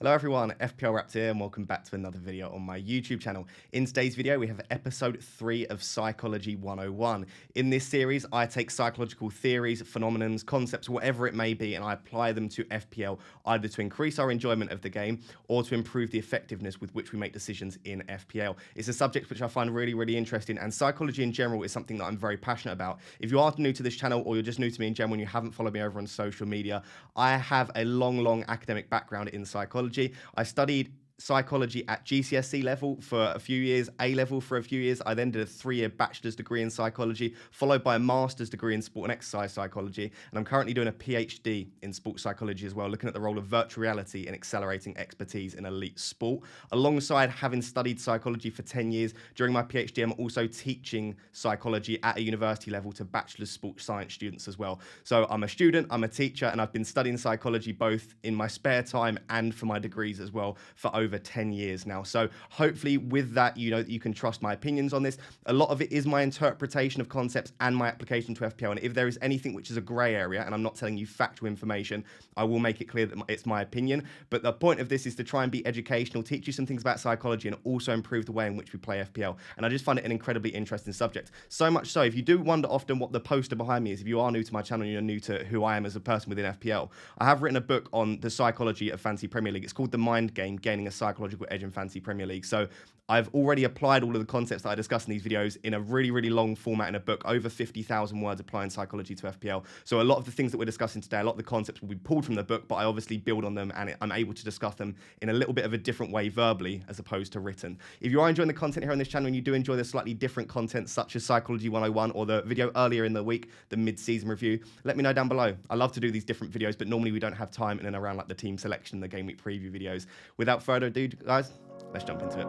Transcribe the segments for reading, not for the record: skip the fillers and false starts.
Hello everyone, FPL Wrapped here and welcome back to another video on my YouTube channel. In today's video we have episode 3 of Psychology 101. In this series I take psychological theories, phenomenons, concepts, whatever it may be, and I apply them to FPL either to increase our enjoyment of the game or to improve the effectiveness with which we make decisions in FPL. It's a subject which I find really interesting, and psychology in general is something that I'm very passionate about. If you are new to this channel or you're just new to me in general and you haven't followed me over on social media, I have a long academic background in psychology. I studied psychology at GCSE level for a few years, A level for a few years. I then did a 3-year bachelor's degree in psychology, followed by a master's degree in sport and exercise psychology. And I'm currently doing a PhD in sports psychology as well, looking at the role of virtual reality in accelerating expertise in elite sport. Alongside having studied psychology for 10 years, during my PhD, I'm also teaching psychology at a university level to bachelor's sports science students as well. So I'm a student, I'm a teacher, and I've been studying psychology both in my spare time and for my degrees as well for over 10 years now. So hopefully with that, you know that you can trust my opinions on this. A lot of it is my interpretation of concepts and my application to FPL. And if there is anything which is a grey area, and I'm not telling you factual information, I will make it clear that it's my opinion. But the point of this is to try and be educational, teach you some things about psychology, and also improve the way in which we play FPL. And I just find it an incredibly interesting subject. So much so, if you do wonder often what the poster behind me is, if you are new to my channel and you're new to who I am as a person within FPL, I have written a book on the psychology of Fantasy Premier League. It's called The Mind Game, Gaining a Psychological Edge in Fantasy Premier League. So I've already applied all of the concepts that I discuss in these videos in a really long format in a book, over 50,000 words applying psychology to FPL. So a lot of the things that we're discussing today, a lot of the concepts will be pulled from the book, but I obviously build on them and I'm able to discuss them in a little bit of a different way verbally as opposed to written. If you are enjoying the content here on this channel and you do enjoy the slightly different content such as Psychology 101 or the video earlier in the week, the mid-season review, let me know down below. I love to do these different videos, but normally we don't have time in and around like the team selection and the game week preview videos. Without further ado, guys, let's jump into it.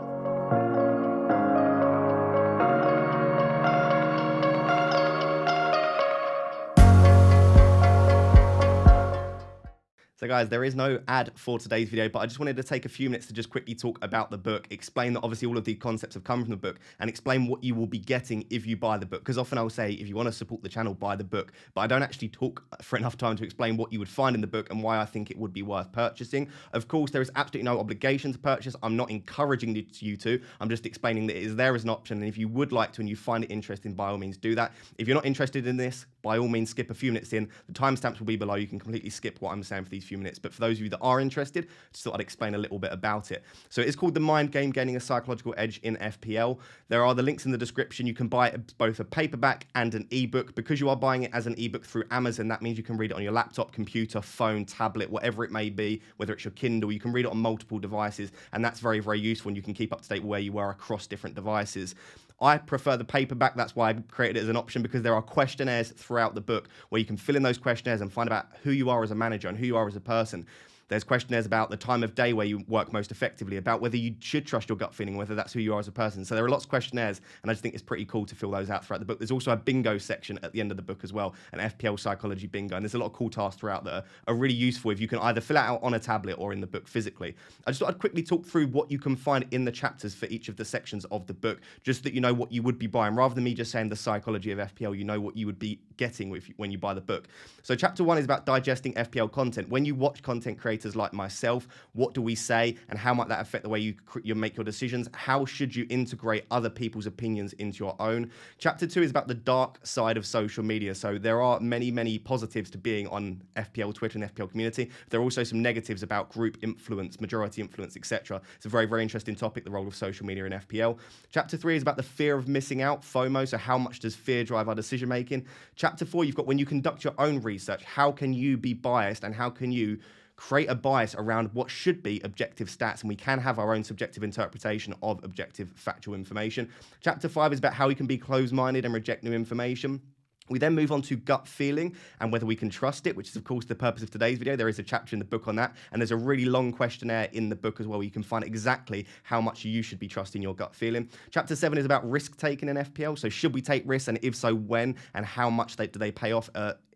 So guys, there is no ad for today's video, but I just wanted to take a few minutes to just quickly talk about the book, explain that obviously all of the concepts have come from the book, and explain what you will be getting if you buy the book. Because often I'll say, if you want to support the channel, buy the book, but I don't actually talk for enough time to explain what you would find in the book and why I think it would be worth purchasing. Of course, there is absolutely no obligation to purchase. I'm not encouraging you to. I'm just explaining that it is there as an option, and if you would like to and you find it interesting, by all means do that. If you're not interested in this, by all means skip a few minutes in. The timestamps will be below. You can completely skip what I'm saying for these few minutes. But for those of you that are interested, just thought I'd explain a little bit about it. So it's called The Mind Game, Gaining a Psychological Edge in FPL. There are the links in the description. You can buy it both a paperback and an ebook. Because you are buying it as an ebook through Amazon, that means you can read it on your laptop, computer, phone, tablet, whatever it may be, whether it's your Kindle. You can read it on multiple devices, and that's very useful, and you can keep up to date where you are across different devices. I prefer the paperback. That's why I created it as an option, because there are questionnaires throughout the book where you can fill in those questionnaires and find out who you are as a manager and who you are as a person. There's questionnaires about the time of day where you work most effectively, about whether you should trust your gut feeling, whether that's who you are as a person. So there are lots of questionnaires, and I just think it's pretty cool to fill those out throughout the book. There's also a bingo section at the end of the book as well, an FPL Psychology bingo, and there's a lot of cool tasks throughout that are really useful if you can either fill it out on a tablet or in the book physically. I just thought I'd quickly talk through what you can find in the chapters for each of the sections of the book, just that you know what you would be buying. Rather than me just saying the psychology of FPL, you know what you would be getting when you buy the book. So chapter 1 is about digesting FPL content. When you watch content creators like myself, what do we say and how might that affect the way you make your decisions? How should you integrate other people's opinions into your own? Chapter 2 is about the dark side of social media. So there are many positives to being on FPL Twitter and FPL community. There are also some negatives about group influence, majority influence, etc. It's a very interesting topic, the role of social media in FPL. Chapter 3 is about the fear of missing out, FOMO. So how much does fear drive our decision making? Chapter 4, you've got when you conduct your own research, how can you be biased and how can you create a bias around what should be objective stats, and we can have our own subjective interpretation of objective factual information. Chapter 5 is about how we can be closed-minded and reject new information. We then move on to gut feeling and whether we can trust it, which is, of course, the purpose of today's video. There is a chapter in the book on that, and there's a really long questionnaire in the book as well where you can find exactly how much you should be trusting your gut feeling. Chapter 7 is about risk-taking in FPL. So should we take risks, and if so, when, and how much do they pay off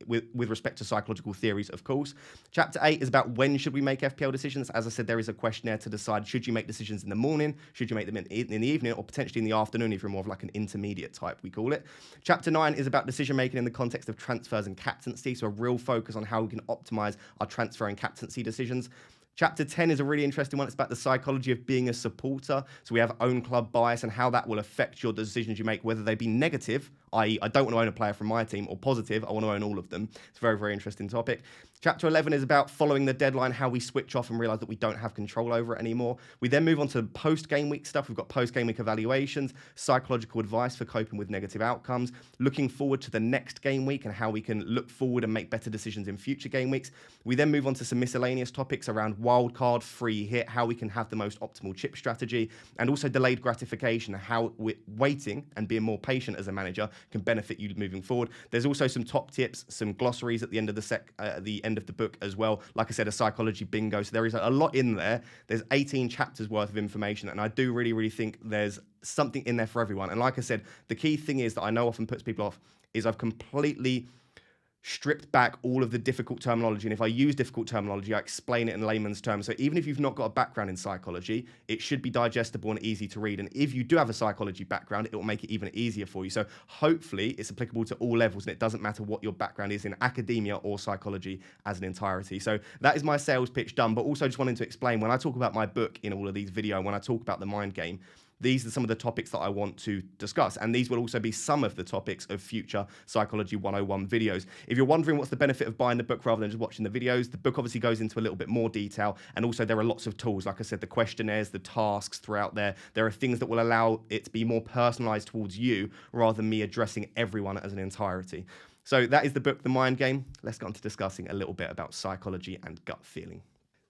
with respect to psychological theories, of course. Chapter 8 is about when should we make FPL decisions. As I said, there is a questionnaire to decide, should you make decisions in the morning, should you make them in the evening, or potentially in the afternoon if you're more of like an intermediate type, we call it. Chapter 9 is about decision making in the context of transfers and captaincy, so a real focus on how we can optimize our transfer and captaincy decisions. Chapter 10 is a really interesting one. It's about the psychology of being a supporter. So we have own club bias and how that will affect your decisions you make, whether they be negative, i.e. I don't want to own a player from my team, or positive, I want to own all of them. It's a very, very interesting topic. Chapter 11 is about following the deadline, how we switch off and realize that we don't have control over it anymore. We then move on to post-game week stuff. We've got post-game week evaluations, psychological advice for coping with negative outcomes, looking forward to the next game week and how we can look forward and make better decisions in future game weeks. We then move on to some miscellaneous topics around wildcard, free hit, how we can have the most optimal chip strategy, and also delayed gratification, how waiting and being more patient as a manager can benefit you moving forward. There's also some top tips, some glossaries at the end of the end of the book as well. Like I said, a psychology bingo. So there is a lot in there. There's 18 chapters worth of information, and I do really, really think there's something in there for everyone. And like I said, the key thing is that I know often puts people off is I've completely stripped back all of the difficult terminology. And if I use difficult terminology, I explain it in layman's terms. So even if you've not got a background in psychology, it should be digestible and easy to read. And if you do have a psychology background, it will make it even easier for you. So hopefully it's applicable to all levels, and it doesn't matter what your background is in academia or psychology as an entirety. So that is my sales pitch done. But also just wanting to explain, when I talk about my book in all of these videos, when I talk about the mind game, these are some of the topics that I want to discuss, and these will also be some of the topics of future Psychology 101 videos. If you're wondering what's the benefit of buying the book rather than just watching the videos, the book obviously goes into a little bit more detail, and also there are lots of tools. Like I said, the questionnaires, the tasks throughout there. There are things that will allow it to be more personalized towards you rather than me addressing everyone as an entirety. So that is the book, The Mind Game. Let's get on to discussing a little bit about psychology and gut feeling.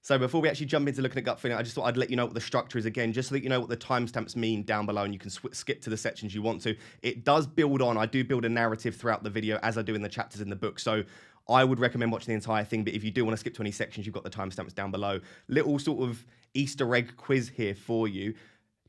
So before we actually jump into looking at gut feeling, I just thought I'd let you know what the structure is again, just so that you know what the timestamps mean down below, and you can skip to the sections you want to. It does build on. I do build a narrative throughout the video, as I do in the chapters in the book. So I would recommend watching the entire thing, but if you do want to skip to any sections, you've got the timestamps down below. Little sort of Easter egg quiz here for you.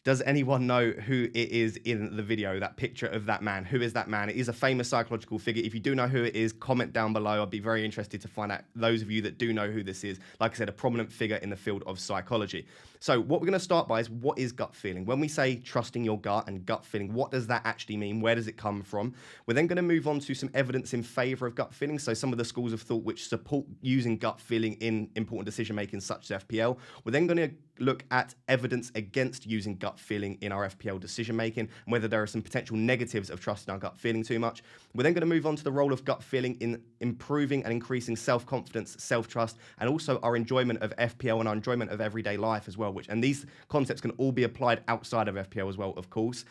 Does anyone know who it is in the video, that picture of that man? Who is that man? It is a famous psychological figure. If you do know who it is, comment down below. I'd be very interested to find out, those of you that do know who this is. Like I said, a prominent figure in the field of psychology. So what we're going to start by is, what is gut feeling? When we say trusting your gut and gut feeling, what does that actually mean? Where does it come from? We're then going to move on to some evidence in favor of gut feeling. So some of the schools of thought which support using gut feeling in important decision making, such as FPL. We're then going to look at evidence against using gut feeling in our FPL decision making, and whether there are some potential negatives of trusting our gut feeling too much. We're then going to move on to the role of gut feeling in improving and increasing self-confidence, self-trust, and also our enjoyment of FPL and our enjoyment of everyday life as well, and these concepts can all be applied outside of FPL as well, of course.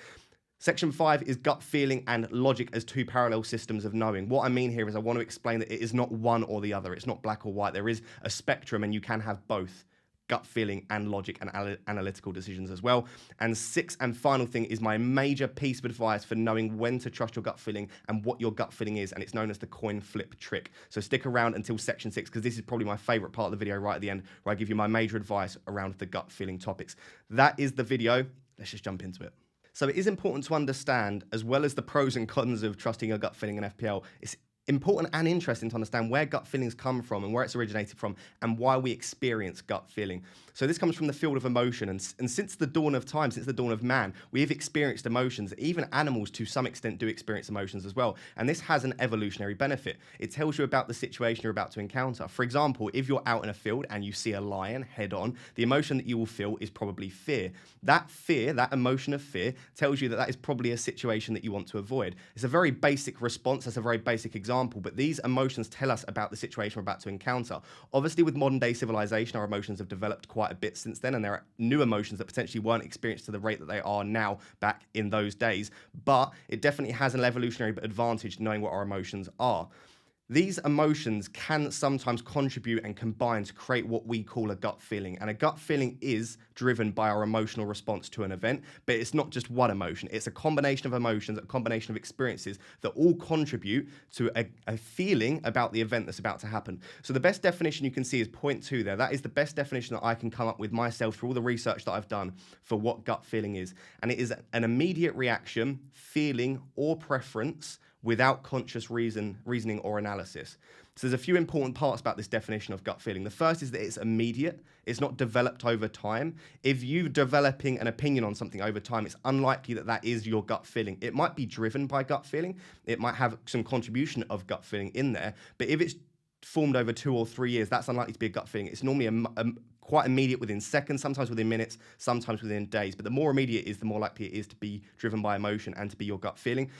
Section 5 is gut feeling and logic as two parallel systems of knowing. What I mean here is I want to explain that it is not one or the other. It's not black or white. There is a spectrum, and you can have both. Gut feeling and logic and analytical decisions as well. And sixth and final thing is my major piece of advice for knowing when to trust your gut feeling and what your gut feeling is, and it's known as the coin flip trick. So stick around until section 6, because this is probably my favorite part of the video right at the end, where I give you my major advice around the gut feeling topics. That is the video. Let's just jump into it. So it is important to understand, as well as the pros and cons of trusting your gut feeling in FPL, it's important and interesting to understand where gut feelings come from and where it's originated from, and why we experience gut feeling. So this comes from the field of emotion, and since the dawn of time, since the dawn of man, we have experienced emotions. Even animals to some extent do experience emotions as well, and this has an evolutionary benefit. It tells you about the situation you're about to encounter. For example, if you're out in a field and you see a lion head on, the emotion that you will feel is probably fear. That fear, that emotion of fear, tells you that that is probably a situation that you want to avoid. It's a very basic response, that's a very basic example, but these emotions tell us about the situation we're about to encounter. Obviously, with modern day civilization, our emotions have developed quite a bit since then, and there are new emotions that potentially weren't experienced to the rate that they are now back in those days, but it definitely has an evolutionary advantage knowing what our emotions are. These emotions can sometimes contribute and combine to create what we call a gut feeling. And a gut feeling is driven by our emotional response to an event, but it's not just one emotion. It's a combination of emotions, a combination of experiences that all contribute to a feeling about the event that's about to happen. So the best definition you can see is point 2 there. That is the best definition that I can come up with myself through all the research that I've done for what gut feeling is. And it is an immediate reaction, feeling, or preference without conscious reasoning or analysis. So there's a few important parts about this definition of gut feeling. The first is that it's immediate. It's not developed over time. If you're developing an opinion on something over time, it's unlikely that that is your gut feeling. It might be driven by gut feeling. It might have some contribution of gut feeling in there. But if it's formed over 2 or 3 years, that's unlikely to be a gut feeling. It's normally a quite immediate within seconds, sometimes within minutes, sometimes within days. But the more immediate it is, the more likely it is to be driven by emotion and to be your gut feeling.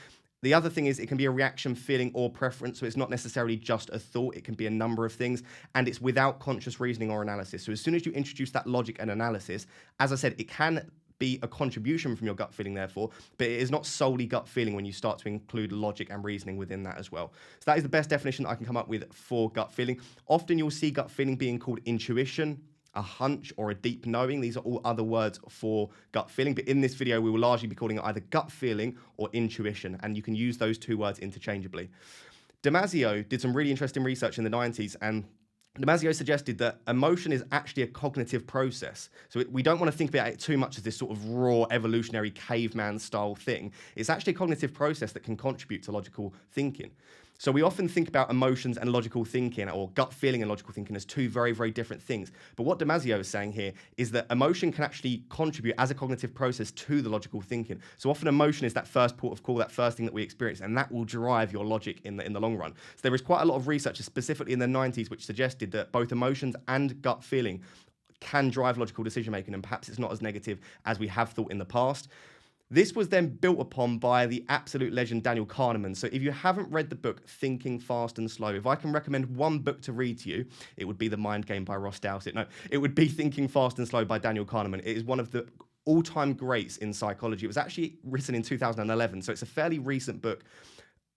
The other thing is it can be a reaction, feeling, or preference. So it's not necessarily just a thought. It can be a number of things, and it's without conscious reasoning or analysis. So as soon as you introduce that logic and analysis, as I said, it can be a contribution from your gut feeling, therefore, but it is not solely gut feeling when you start to include logic and reasoning within that as well. So that is the best definition that I can come up with for gut feeling. Often you'll see gut feeling being called intuition, a hunch, or a deep knowing. These are all other words for gut feeling, but in this video we will largely be calling it either gut feeling or intuition, and you can use those two words interchangeably. Damasio did some really interesting research in the 90s, and Damasio suggested that emotion is actually a cognitive process. So we don't want to think about it too much as this sort of raw, evolutionary, caveman style thing. It's actually a cognitive process that can contribute to logical thinking. So we often think about emotions and logical thinking, or gut feeling and logical thinking, as two very, very different things. But what Damasio is saying here is that emotion can actually contribute as a cognitive process to the logical thinking. So often emotion is that first port of call, that first thing that we experience, and that will drive your logic in the long run. So there is quite a lot of research, specifically in the 90s, which suggested that both emotions and gut feeling can drive logical decision making, and perhaps it's not as negative as we have thought in the past. This was then built upon by the absolute legend Daniel Kahneman. So if you haven't read the book Thinking Fast and Slow, if I can recommend one book to read to you, it would be The Mind Game by Ross Dowsett. No, it would be Thinking Fast and Slow by Daniel Kahneman. It is one of the all-time greats in psychology. It was actually written in 2011, so it's a fairly recent book.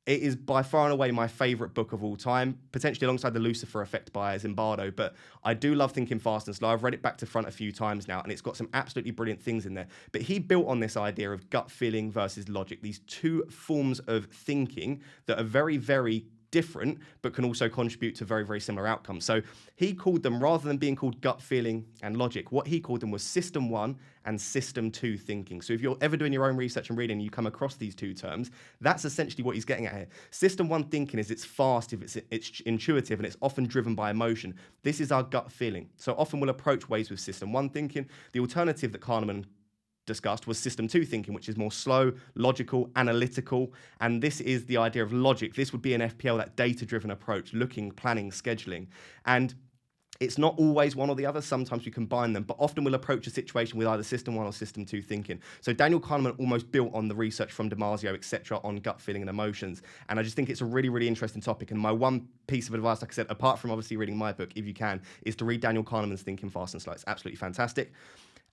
It is by far and away my favorite book of all time, potentially alongside The Lucifer Effect by Zimbardo, but I do love Thinking Fast and Slow. I've read it back to front a few times now, and it's got some absolutely brilliant things in there. But he built on this idea of gut feeling versus logic, these two forms of thinking that are very, very different, but can also contribute to very, very similar outcomes. So he called them, rather than being called gut feeling and logic, what he called them was System 1 and System 2 thinking. So if you're ever doing your own research and reading and you come across these two terms, that's essentially what he's getting at here. System 1 thinking is it's fast, it's intuitive, and it's often driven by emotion. This is our gut feeling. So often we'll approach ways with System 1 thinking. The alternative that Kahneman discussed was System 2 thinking, which is more slow, logical, analytical, and this is the idea of logic. This would be an FPL, that data-driven approach, looking, planning, scheduling, and it's not always one or the other. Sometimes we combine them, but often we'll approach a situation with either System 1 or System 2 thinking. So Daniel Kahneman almost built on the research from Damasio, etc., on gut feeling and emotions, and I just think it's a really, really interesting topic. And my one piece of advice, like I said, apart from obviously reading my book, if you can, is to read Daniel Kahneman's Thinking Fast and Slow. It's absolutely fantastic.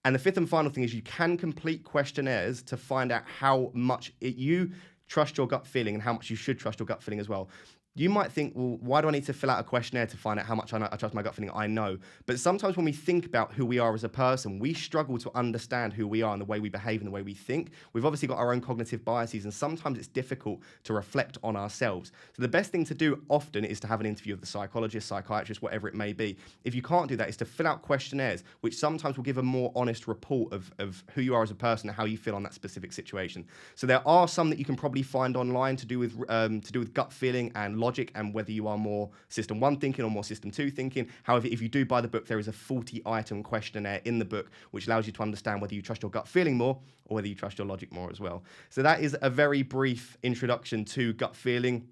And the fifth and final thing is you can complete questionnaires to find out how much you trust your gut feeling and how much you should trust your gut feeling as well. You might think, well, why do I need to fill out a questionnaire to find out how much I trust my gut feeling? I know. But sometimes when we think about who we are as a person, we struggle to understand who we are and the way we behave and the way we think. We've obviously got our own cognitive biases, and sometimes it's difficult to reflect on ourselves. So the best thing to do often is to have an interview with the psychologist, psychiatrist, whatever it may be. If you can't do that, is to fill out questionnaires, which sometimes will give a more honest report of who you are as a person and how you feel on that specific situation. So there are some that you can probably find online to do with gut feeling and logic, and whether you are more System 1 thinking or more System 2 thinking. However, if you do buy the book, there is a 40-item questionnaire in the book, which allows you to understand whether you trust your gut feeling more or whether you trust your logic more as well. So that is a very brief introduction to gut feeling,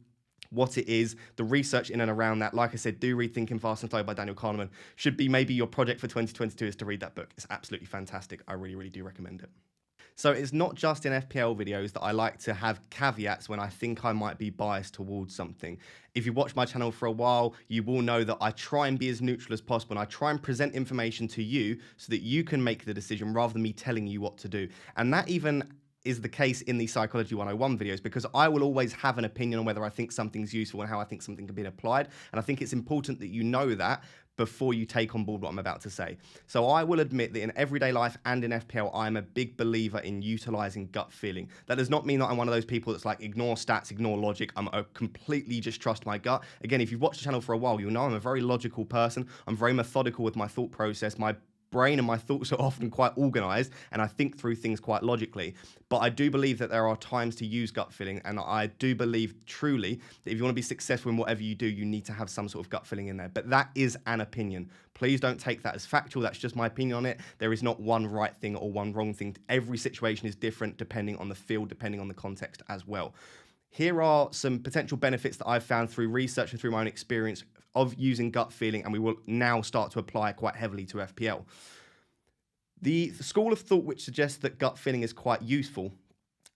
what it is, the research in and around that. Like I said, do read Thinking Fast and Slow by Daniel Kahneman. Should be maybe your project for 2022 is to read that book. It's absolutely fantastic. I really, really do recommend it. So it's not just in FPL videos that I like to have caveats when I think I might be biased towards something. If you watch my channel for a while, you will know that I try and be as neutral as possible, and I try and present information to you so that you can make the decision rather than me telling you what to do. And that even is the case in the Psychology 101 videos, because I will always have an opinion on whether I think something's useful and how I think something can be applied. And I think it's important that you know that before you take on board what I'm about to say. So I will admit that in everyday life and in FPL, I'm a big believer in utilizing gut feeling. That does not mean that I'm one of those people that's like, ignore stats, ignore logic. I'm a completely just trust my gut. Again, if you've watched the channel for a while, you'll know I'm a very logical person. I'm very methodical with my thought process. My brain and my thoughts are often quite organized, and I think through things quite logically. But I do believe that there are times to use gut feeling, and I do believe truly that if you want to be successful in whatever you do, you need to have some sort of gut feeling in there. But that is an opinion. Please don't take that as factual. That's just my opinion on it. There is not one right thing or one wrong thing. Every situation is different depending on the field, depending on the context as well. Here are some potential benefits that I've found through research and through my own experience of using gut feeling, and we will now start to apply it quite heavily to FPL. The school of thought which suggests that gut feeling is quite useful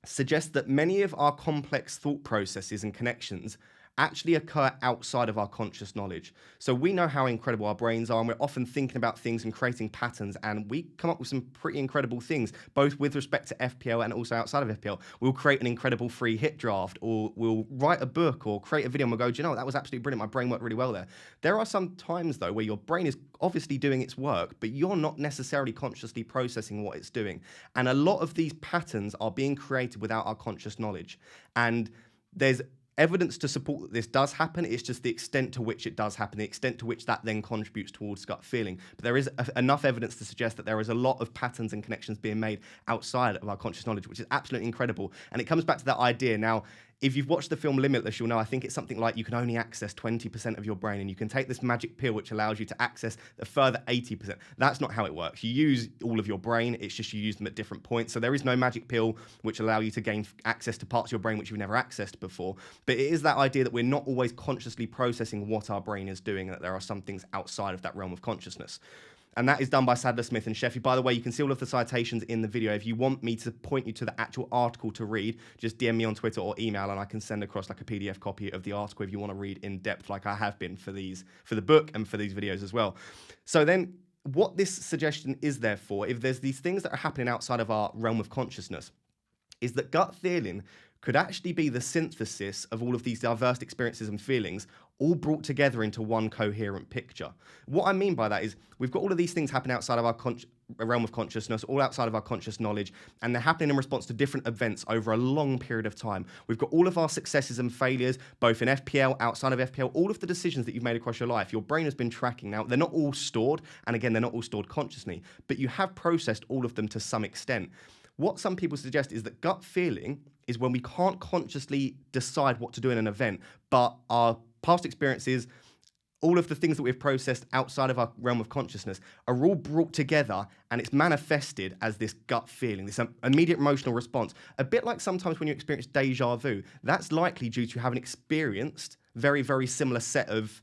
suggests that many of our complex thought processes and connections actually occur outside of our conscious knowledge. So we know how incredible our brains are, and we're often thinking about things and creating patterns, and we come up with some pretty incredible things, both with respect to FPL and also outside of FPL. We'll create an incredible free hit draft, or we'll write a book or create a video and we'll go, do you know what, that was absolutely brilliant, my brain worked really well there. There are some times, though, where your brain is obviously doing its work, but you're not necessarily consciously processing what it's doing. And a lot of these patterns are being created without our conscious knowledge. And there's evidence to support that this does happen. It's just the extent to which it does happen, the extent to which that then contributes towards gut feeling. But there is enough evidence to suggest that there is a lot of patterns and connections being made outside of our conscious knowledge, which is absolutely incredible. And it comes back to that idea. Now, if you've watched the film Limitless, you'll know I think it's something like you can only access 20% of your brain, and you can take this magic pill which allows you to access the further 80%. That's not how it works. You use all of your brain, it's just you use them at different points. So there is no magic pill which allow you to gain access to parts of your brain which you've never accessed before. But it is that idea that we're not always consciously processing what our brain is doing, and that there are some things outside of that realm of consciousness. And that is done by Sadler Smith and Sheffy. By the way, you can see all of the citations in the video. If you want me to point you to the actual article to read, just DM me on Twitter or email, and I can send across like a PDF copy of the article if you want to read in depth, like I have been for the book and for these videos as well. So then what this suggestion is therefore, if there's these things that are happening outside of our realm of consciousness, is that gut feeling could actually be the synthesis of all of these diverse experiences and feelings, all brought together into one coherent picture. What I mean by that is we've got all of these things happening outside of our realm of consciousness, all outside of our conscious knowledge, and they're happening in response to different events over a long period of time. We've got all of our successes and failures, both in FPL, outside of FPL, all of the decisions that you've made across your life. Your brain has been tracking. Now, they're not all stored, and again, they're not all stored consciously, but you have processed all of them to some extent. What some people suggest is that gut feeling is when we can't consciously decide what to do in an event, but our past experiences, all of the things that we've processed outside of our realm of consciousness are all brought together, and it's manifested as this gut feeling, this immediate emotional response. A bit like sometimes when you experience deja vu, that's likely due to having experienced very, very similar set of,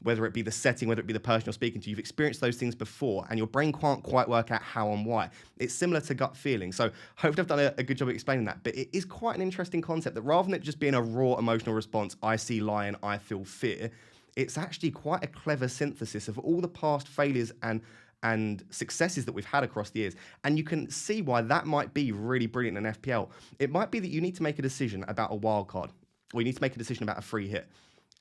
whether it be the setting, whether it be the person you're speaking to, you've experienced those things before, and your brain can't quite work out how and why. It's similar to gut feeling. So hopefully I've done a good job of explaining that. But it is quite an interesting concept that rather than it just being a raw emotional response, I see lion, I feel fear, it's actually quite a clever synthesis of all the past failures and successes that we've had across the years. And you can see why that might be really brilliant in FPL. It might be that you need to make a decision about a wild card, or you need to make a decision about a free hit.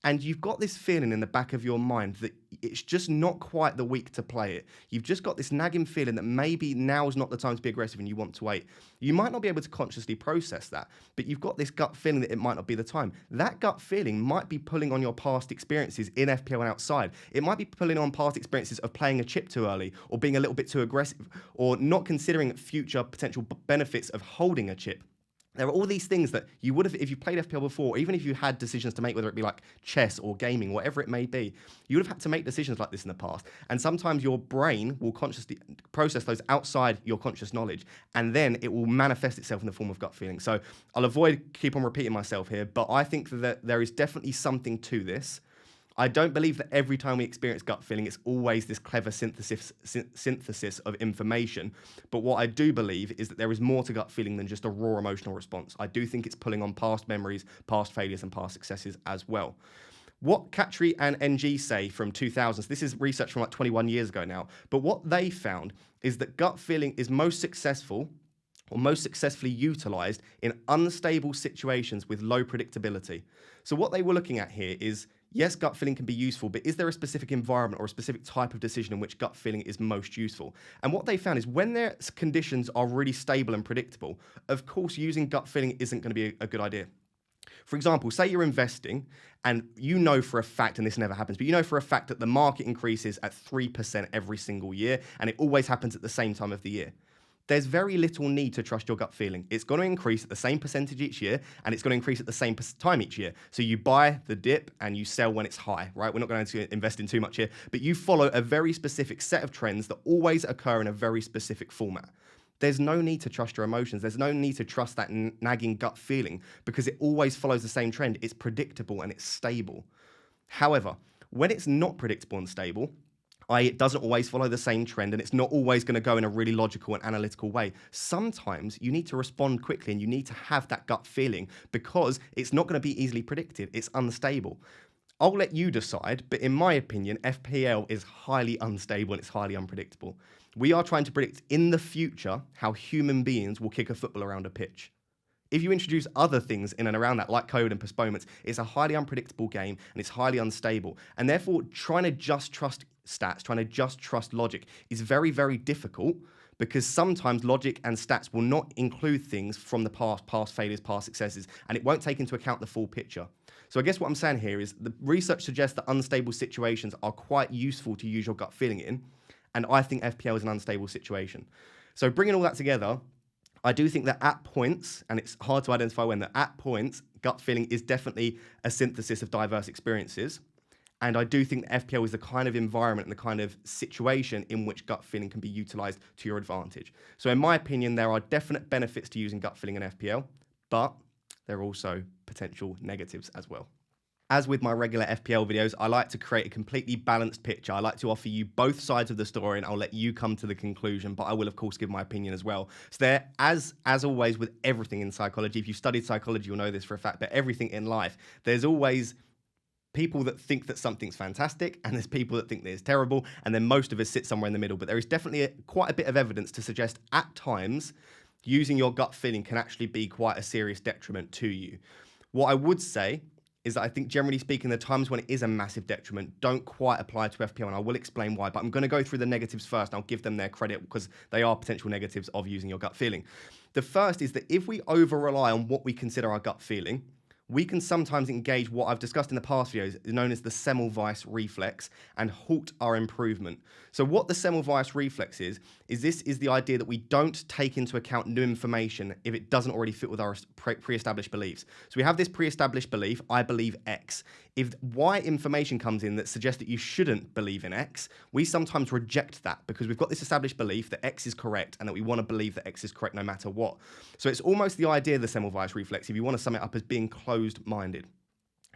And you've got this feeling in the back of your mind that it's just not quite the week to play it. You've just got this nagging feeling that maybe now is not the time to be aggressive and you want to wait. You might not be able to consciously process that, but you've got this gut feeling that it might not be the time. That gut feeling might be pulling on your past experiences in FPL and outside. It might be pulling on past experiences of playing a chip too early, or being a little bit too aggressive, or not considering future potential benefits of holding a chip. There are all these things that you would have, if you played FPL before, even if you had decisions to make, whether it be like chess or gaming, whatever it may be, you would have had to make decisions like this in the past. And sometimes your brain will consciously process those outside your conscious knowledge, and then it will manifest itself in the form of gut feeling. So I'll keep on repeating myself here, but I think that there is definitely something to this. I don't believe that every time we experience gut feeling, it's always this clever synthesis of information. But what I do believe is that there is more to gut feeling than just a raw emotional response. I do think it's pulling on past memories, past failures, and past successes as well. What Katri and NG say from 2000s, this is research from like 21 years ago now, but what they found is that gut feeling is most successfully utilized in unstable situations with low predictability. So what they were looking at here is, yes, gut feeling can be useful, but is there a specific environment or a specific type of decision in which gut feeling is most useful? And what they found is when their conditions are really stable and predictable, of course, using gut feeling isn't going to be a good idea. For example, say you're investing and you know for a fact, and this never happens, but you know for a fact that the market increases at 3% every single year, and it always happens at the same time of the year. There's very little need to trust your gut feeling. It's going to increase at the same percentage each year, and it's going to increase at the same time each year. So you buy the dip and you sell when it's high, right? We're not going to invest in too much here, but you follow a very specific set of trends that always occur in a very specific format. There's no need to trust your emotions. There's no need to trust that nagging gut feeling because it always follows the same trend. It's predictable and it's stable. However, When it's not predictable and stable, it doesn't always follow the same trend, and it's not always going to go in a really logical and analytical way. Sometimes you need to respond quickly and you need to have that gut feeling because it's not going to be easily predicted. It's unstable. I'll let you decide, but in my opinion, FPL is highly unstable and it's highly unpredictable. We are trying to predict in the future how human beings will kick a football around a pitch. If you introduce other things in and around that, like code and postponements, it's a highly unpredictable game and it's highly unstable. And therefore, trying to just trust stats, trying to just trust logic is very, very difficult because sometimes logic and stats will not include things from the past failures, past successes, and it won't take into account the full picture. So I guess what I'm saying here is the research suggests that unstable situations are quite useful to use your gut feeling in, and I think FPL is an unstable situation. So bringing all that together, I do think that at points, and it's hard to identify when, that at points, gut feeling is definitely a synthesis of diverse experiences. And I do think that FPL is the kind of environment and the kind of situation in which gut feeling can be utilized to your advantage. So in my opinion, there are definite benefits to using gut feeling in FPL, but there are also potential negatives as well. As with my regular FPL videos, I like to create a completely balanced picture. I like to offer you both sides of the story and I'll let you come to the conclusion, but I will of course give my opinion as well. So there, as always with everything in psychology, if you've studied psychology, you'll know this for a fact, but everything in life, there's always people that think that something's fantastic and there's people that think that it's terrible, and then most of us sit somewhere in the middle. But there is definitely quite a bit of evidence to suggest at times using your gut feeling can actually be quite a serious detriment to you. What I would say is that I think generally speaking, the times when it is a massive detriment don't quite apply to FPL, and I will explain why, but I'm going to go through the negatives first, and I'll give them their credit because they are potential negatives of using your gut feeling. The first is that if we over-rely on what we consider our gut feeling, we can sometimes engage what I've discussed in the past videos, known as the Semmelweis reflex, and halt our improvement. So what the Semmelweis reflex is this is the idea that we don't take into account new information if it doesn't already fit with our pre-established beliefs. So we have this pre-established belief, I believe X. If Y information comes in that suggests that you shouldn't believe in X, we sometimes reject that because we've got this established belief that X is correct and that we want to believe that X is correct no matter what. So it's almost the idea of the Semmelweis reflex, if you want to sum it up, as being closed-minded.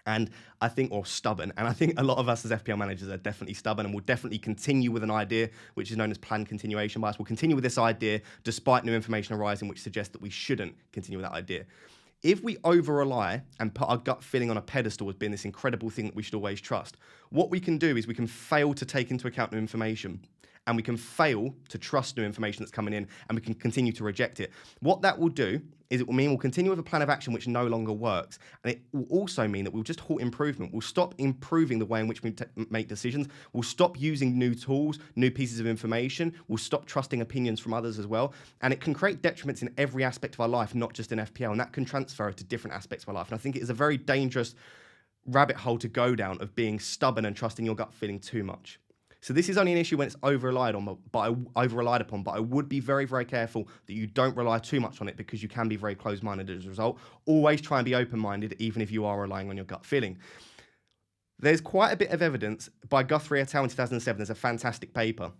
And I think, or stubborn, and I think a lot of us as FPL managers are definitely stubborn and will definitely continue with an idea which is known as planned continuation bias. We'll continue with this idea despite new information arising which suggests that we shouldn't continue with that idea. If we over-rely and put our gut feeling on a pedestal as being this incredible thing that we should always trust, what we can do is we can fail to take into account new information, and we can fail to trust new information that's coming in, and we can continue to reject it. What that will do is it will mean we'll continue with a plan of action which no longer works, and it will also mean that we'll just halt improvement. We'll stop improving the way in which we make decisions. We'll stop using new tools, new pieces of information. We'll stop trusting opinions from others as well, and it can create detriments in every aspect of our life, not just in FPL, and that can transfer to different aspects of our life. And I think it is a very dangerous rabbit hole to go down of being stubborn and trusting your gut feeling too much. So this is only an issue when it's over-relied upon, but I would be very, very careful that you don't rely too much on it because you can be very closed-minded as a result. Always try and be open-minded, even if you are relying on your gut feeling. There's quite a bit of evidence by Guthrie et al. In 2007, there's a fantastic paper,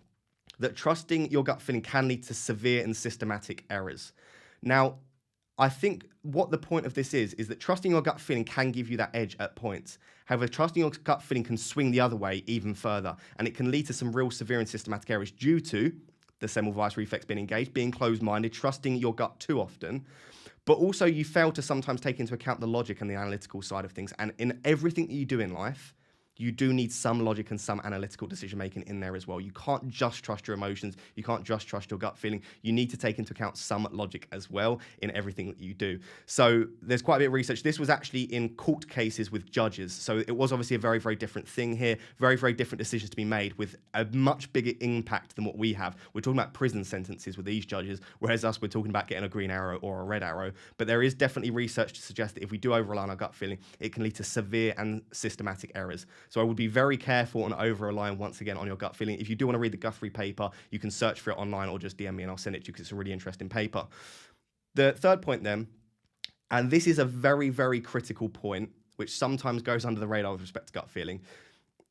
that trusting your gut feeling can lead to severe and systematic errors. Now, I think what the point of this is that trusting your gut feeling can give you that edge at points. However, trusting your gut feeling can swing the other way even further, and it can lead to some real severe and systematic errors due to the Semmelweis reflex being engaged, being closed-minded, trusting your gut too often, but also you fail to sometimes take into account the logic and the analytical side of things. And in everything that you do in life, you do need some logic and some analytical decision-making in there as well. You can't just trust your emotions. You can't just trust your gut feeling. You need to take into account some logic as well in everything that you do. So there's quite a bit of research. This was actually in court cases with judges. So it was obviously a very, very different thing here. Very, very different decisions to be made with a much bigger impact than what we have. We're talking about prison sentences with these judges, whereas us, we're talking about getting a green arrow or a red arrow. But there is definitely research to suggest that if we do over-rely on our gut feeling, it can lead to severe and systematic errors. So I would be very careful and over-relying once again on your gut feeling. If you do want to read the Guthrie paper, you can search for it online or just DM me and I'll send it to you because it's a really interesting paper. The third point then, and this is a very, very critical point, which sometimes goes under the radar with respect to gut feeling,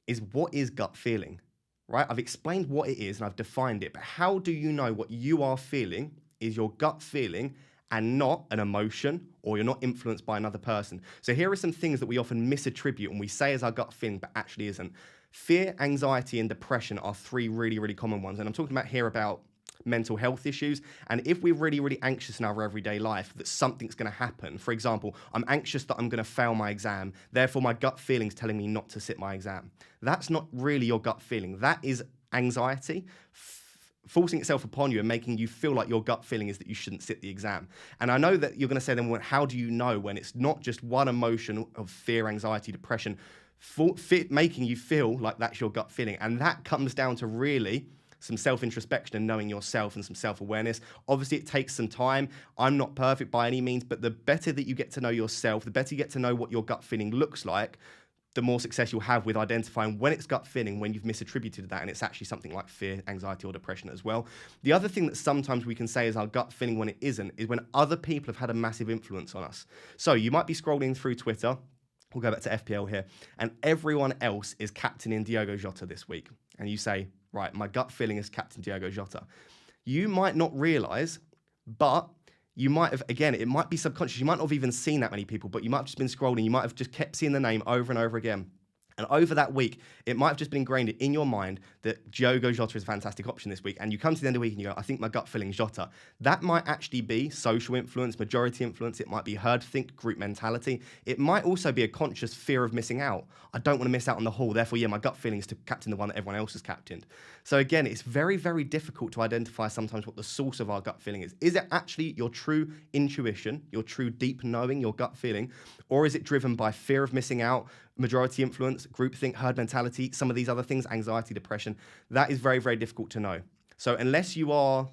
is what is gut feeling, right? I've explained what it is and I've defined it, but how do you know what you are feeling is your gut feeling and not an emotion, or you're not influenced by another person? So here are some things that we often misattribute and we say as our gut feeling, but actually isn't. Fear, anxiety, and depression are three really, really common ones. And I'm talking about here about mental health issues. And if we're really, really anxious in our everyday life that something's going to happen, for example, I'm anxious that I'm going to fail my exam, therefore my gut feeling's telling me not to sit my exam. That's not really your gut feeling. That is anxiety forcing itself upon you and making you feel like your gut feeling is that you shouldn't sit the exam. And I know that you're going to say then, well, how do you know when it's not just one emotion of fear, anxiety, depression, making you feel like that's your gut feeling? And that comes down to really some self-introspection and knowing yourself and some self-awareness. Obviously, it takes some time. I'm not perfect by any means, but the better that you get to know yourself, the better you get to know what your gut feeling looks like, the more success you'll have with identifying when it's gut feeling, when you've misattributed that, and it's actually something like fear, anxiety, or depression as well. The other thing that sometimes we can say is our gut feeling when it isn't, is when other people have had a massive influence on us. So you might be scrolling through Twitter, we'll go back to FPL here, and everyone else is captaining Diogo Jota this week. And you say, right, my gut feeling is captain Diogo Jota. You might not realize, but you might have, again, it might be subconscious. You might not have even seen that many people, but you might have just been scrolling. You might have just kept seeing the name over and over again. And over that week, it might have just been ingrained in your mind that Diogo Jota is a fantastic option this week. And you come to the end of the week and you go, I think my gut feeling is Jota. That might actually be social influence, majority influence. It might be herd think, group mentality. It might also be a conscious fear of missing out. I don't want to miss out on the haul. Therefore, yeah, my gut feeling is to captain the one that everyone else has captained. So again, it's very, very difficult to identify sometimes what the source of our gut feeling is. Is it actually your true intuition, your true deep knowing, your gut feeling? Or is it driven by fear of missing out, majority influence, groupthink, herd mentality, some of these other things, anxiety, depression? That is very, very difficult to know. So unless you are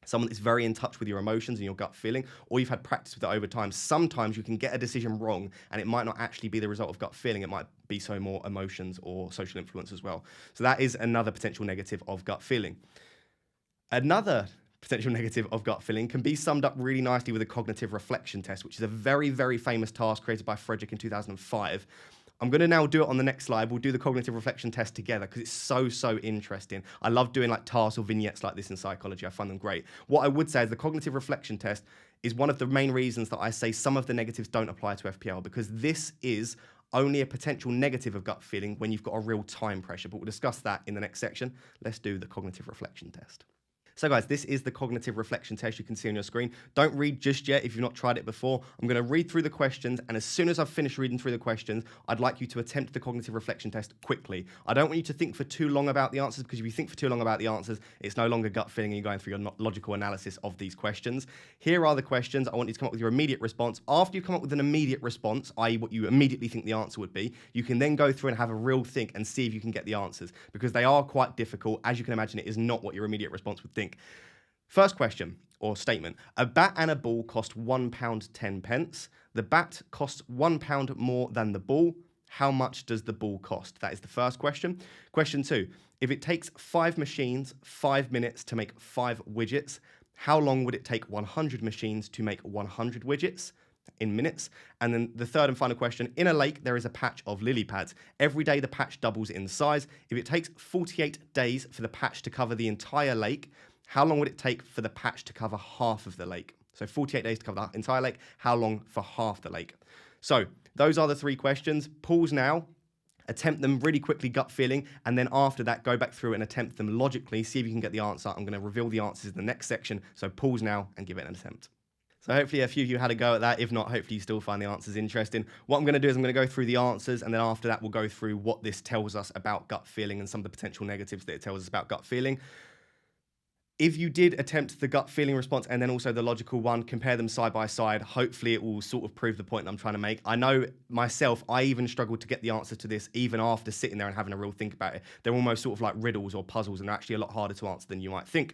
someone that's very in touch with your emotions and your gut feeling, or you've had practice with it over time, sometimes you can get a decision wrong and it might not actually be the result of gut feeling. It might be so more emotions or social influence as well. So that is another potential negative of gut feeling. Another potential negative of gut feeling can be summed up really nicely with a cognitive reflection test, which is a very, very famous task created by Frederick in 2005. I'm going to now do it on the next slide. We'll do the cognitive reflection test together because it's so, so interesting. I love doing like tasks or vignettes like this in psychology. I find them great. What I would say is the cognitive reflection test is one of the main reasons that I say some of the negatives don't apply to FPL, because this is only a potential negative of gut feeling when you've got a real time pressure. But we'll discuss that in the next section. Let's do the cognitive reflection test. So guys, this is the cognitive reflection test you can see on your screen. Don't read just yet if you've not tried it before. I'm going to read through the questions, and as soon as I've finished reading through the questions, I'd like you to attempt the cognitive reflection test quickly. I don't want you to think for too long about the answers, because if you think for too long about the answers, it's no longer gut feeling and you're going through your logical analysis of these questions. Here are the questions. I want you to come up with your immediate response. After you come up with an immediate response, i.e. what you immediately think the answer would be, you can then go through and have a real think and see if you can get the answers, because they are quite difficult. As you can imagine, it is not what your immediate response would think. First question or statement. A bat and a ball cost £1.10. The bat costs £1 more than the ball. How much does the ball cost? That is the first question. Question 2. If it takes 5 machines 5 minutes to make 5 widgets, how long would it take 100 machines to make 100 widgets? In minutes. And then the third and final question. In a lake, there is a patch of lily pads. Every day, the patch doubles in size. If it takes 48 days for the patch to cover the entire lake, how long would it take for the patch to cover half of the lake? So 48 days to cover the entire lake. How long for half the lake? So those are the 3 questions. Pause now. Attempt them really quickly, gut feeling. And then after that, go back through and attempt them logically. See if you can get the answer. I'm going to reveal the answers in the next section. So pause now and give it an attempt. So hopefully a few of you had a go at that. If not, hopefully you still find the answers interesting. What I'm going to do is I'm going to go through the answers, and then after that, we'll go through what this tells us about gut feeling and some of the potential negatives that it tells us about gut feeling. If you did attempt the gut feeling response and then also the logical one, compare them side by side, hopefully it will sort of prove the point that I'm trying to make. I know myself, I even struggled to get the answer to this even after sitting there and having a real think about it. They're almost sort of like riddles or puzzles, and they're actually a lot harder to answer than you might think.